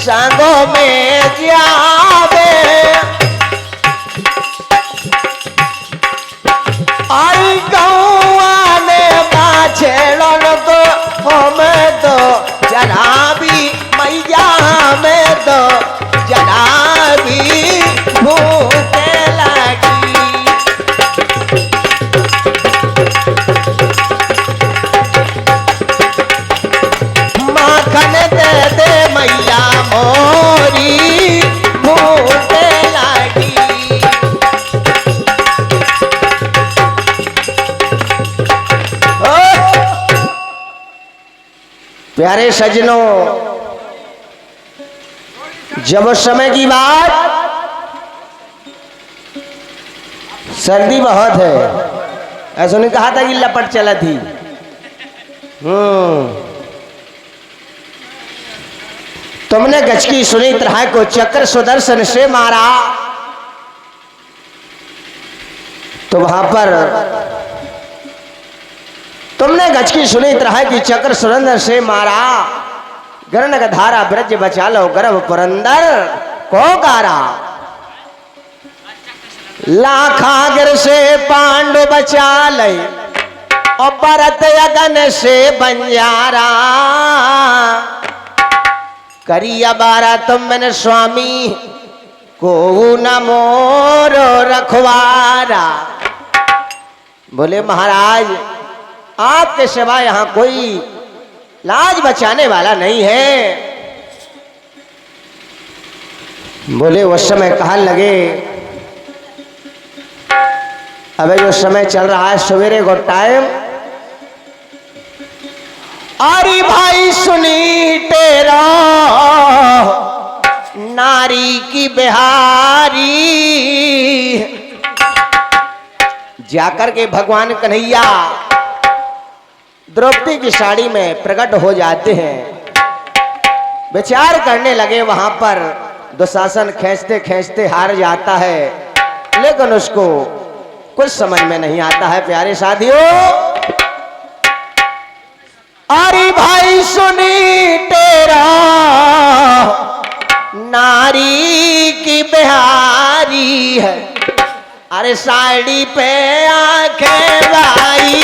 संगों में जावे आई गौआ ने बाछेड़न तो हमें तो जनाबी मैया में तो जनाबी भूखे लगी माखन दे दे मैया मोरी भूखे लगी। प्यारे सजनों, जब उस समय की बात, सर्दी बहुत है, ऐसा नहीं कहा था कि लपट चला थी। तुमने गज की सुनी तरह को चक्र सुदर्शन से मारा तो वहां पर तुमने गज की सुनी तरह की चक्र सुरंदर से मारा गरण का धारा ब्रज बचा लो गर्भ पुरंदर को गारा लाखागर से पांडु बचा ले और भरत अगन से बंजारा करिया बारा तुम मैंने स्वामी को न मोरो रखवारा। बोले महाराज आपके सिवा यहां कोई लाज बचाने वाला नहीं है। बोले उस समय कहा लगे अबे जो समय चल रहा है सवेरे को टाइम, अरे भाई सुनी तेरा नारी की बिहारी जाकर के भगवान कन्हैया द्रौपदी की साड़ी में प्रकट हो जाते हैं। विचार करने लगे, वहां पर दुशासन खींचते खींचते हार जाता है, लेकिन उसको कुछ समझ में नहीं आता है। प्यारे साथियों, अरे भाई सुनी तेरा नारी की बिहारी है, अरे साड़ी पे आंखें भाई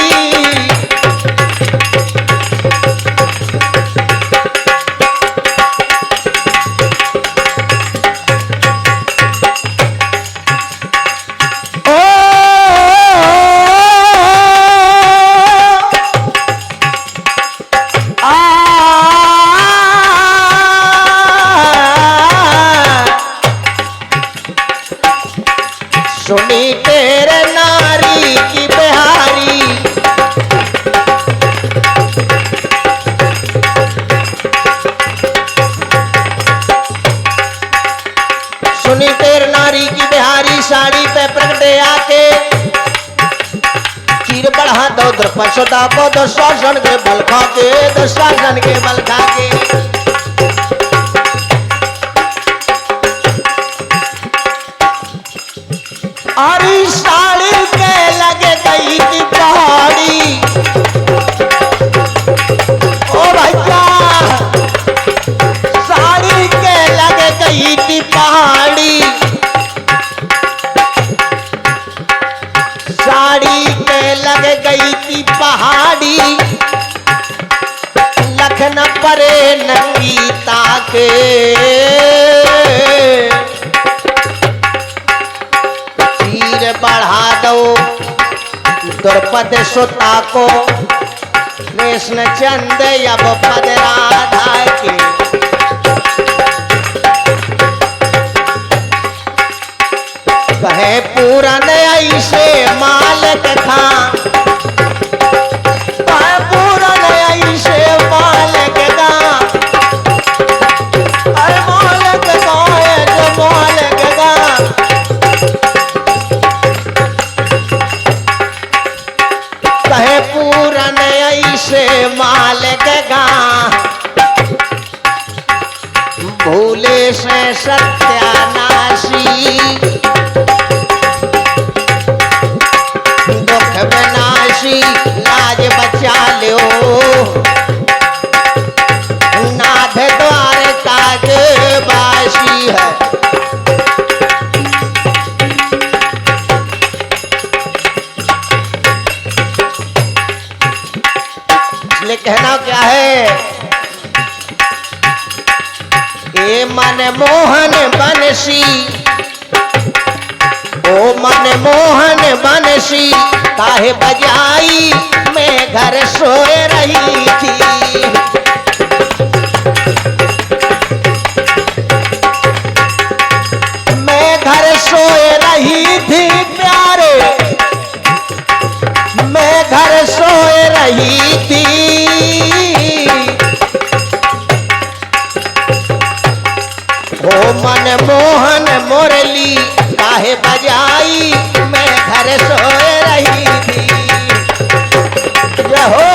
सुनी तेरे नारी की बिहारी सुनी तेरे नारी की बिहारी साड़ी पे प्रगटे आके चीर बढ़ा दो द्रपसुदा को दुशासन के बल खा के दुशासन के बल खा के अरे साड़ी के लगे गई थी पहाड़ी। ओ भैया साड़ी के लगे गई थी पहाड़ी, साड़ी के लगे गई थी पहाड़ी, लखन परे नंगी ताके बढ़ा दो द्रौपद सुता को कृष्ण चंद अब पद राधा के कहे पूरन ऐसे मालक था, कहे पूरन ऐसे मालक का, अरे मालक का मालक का कहे पूरन ऐसे मालिक का भूले से सत्यानाशी दुख विनाशी लाज बचा लो नाथ द्वार काज ए मन मोहन बनसी, ओ मन मोहन बनसी काहे बजाई, मैं घर सोए रही थी। मैं घर सोए रही थी प्यारे, मैं घर सोए रही थी। ओ मन मोहन मुरली काहे बजाई, मैं घर सोए रही थी। जय हो।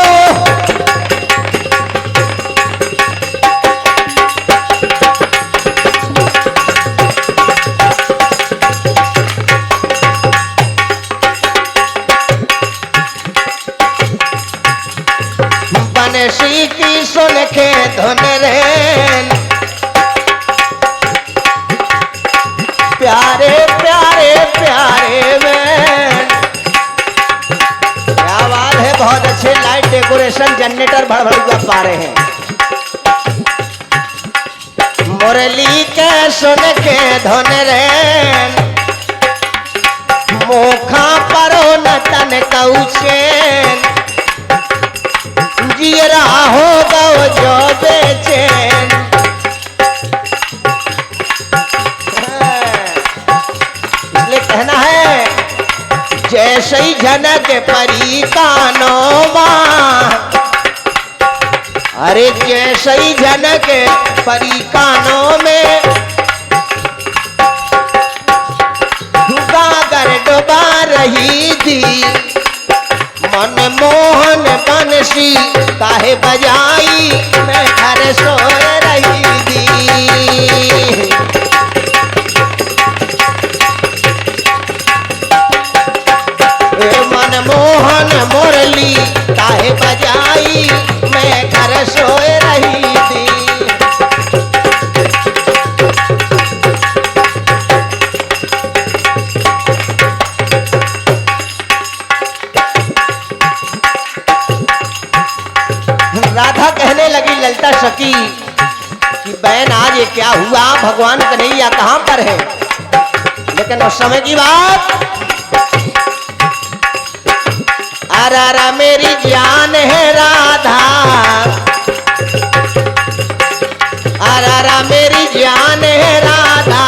बंसी की सुन के धुन रैन, प्यारे प्यारे प्यारे में। क्या बात है, बहुत अच्छे लाइट डेकोरेशन, जनरेटर भड़ भड़ पा रहे हैं। मुरली के सुन के धुन रैन, मोखा परो न तन कौचैन, जियरा हो गो जो बेचैन। इसलिए कहना है, जैसे ही जनक परी कानों मां, अरे जैसे ही जनक परी कानों में, गागर डुबा रही थी। मन मोहन बंसी काहे बजाई, मैं घर सोए रही थी। मन मोहन मुरली काहे बजाई, मैं घर सोए रही थी। राधा कहने लगी ललता सखी कि बहन आज ये क्या हुआ, भगवान कन्हैया कहां पर है। लेकिन उस समय की बात, अरे मेरी जान है राधा, अरे मेरी जान है राधा,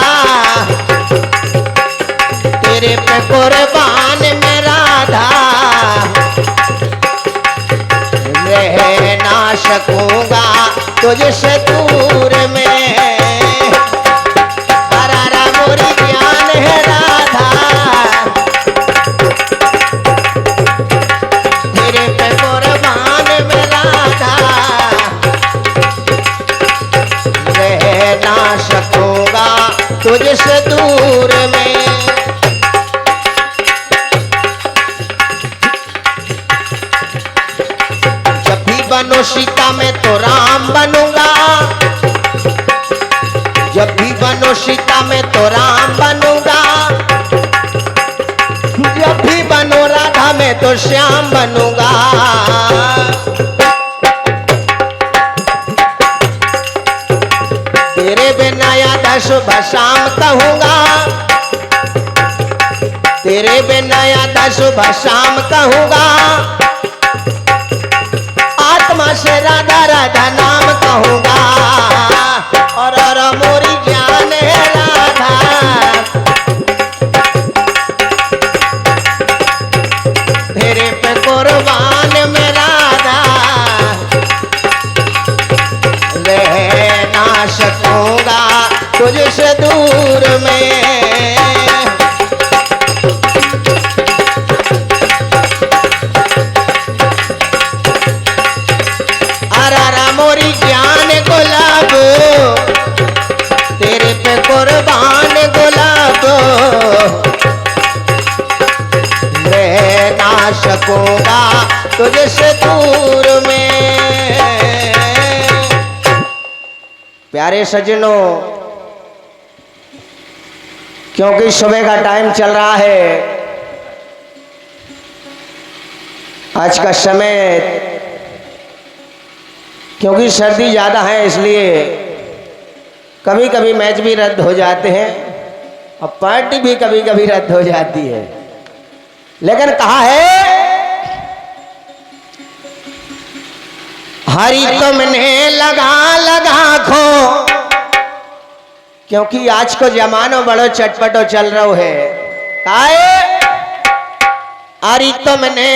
तेरे पे कुर्बान में राधा, रह ना सकूंगा तुझसे दूर में। अरे मोरी जान है राधा, तेरे पे कुर्बान में राधा, रह ना सकूंगा तुझसे दूर में। बनो सीता में तो राम बनूंगा, जब भी बनो सीता में तो राम बनूंगा, जब भी बनो राधा में तो श्याम बनूंगा। तेरे बिना याद सुबह शाम कहूंगा, तेरे बिना याद सुबह शाम कहूंगा, आत्मा से राधा राधा नाम कहूंगा। और मोरी जान है राधा, तेरे पे कुर्बान में राधा, रह ना सकूंगा तुझसे दूर में। मोरी जान गुलाब, तेरे पे कुर्बान गुलाब, रह ना सकूंगा तुझसे दूर में। प्यारे सज्जनों, क्योंकि सुबह का टाइम चल रहा है, आज का समय क्योंकि सर्दी ज़्यादा है इसलिए कभी कभी मैच भी रद्द हो जाते हैं और पार्टी भी कभी कभी रद्द हो जाती है, लेकिन कहा है हरी तुमने लगा लगा खो, क्योंकि आज को जमानो बड़ो चटपटो चल रहा है। काहे हरी तुमने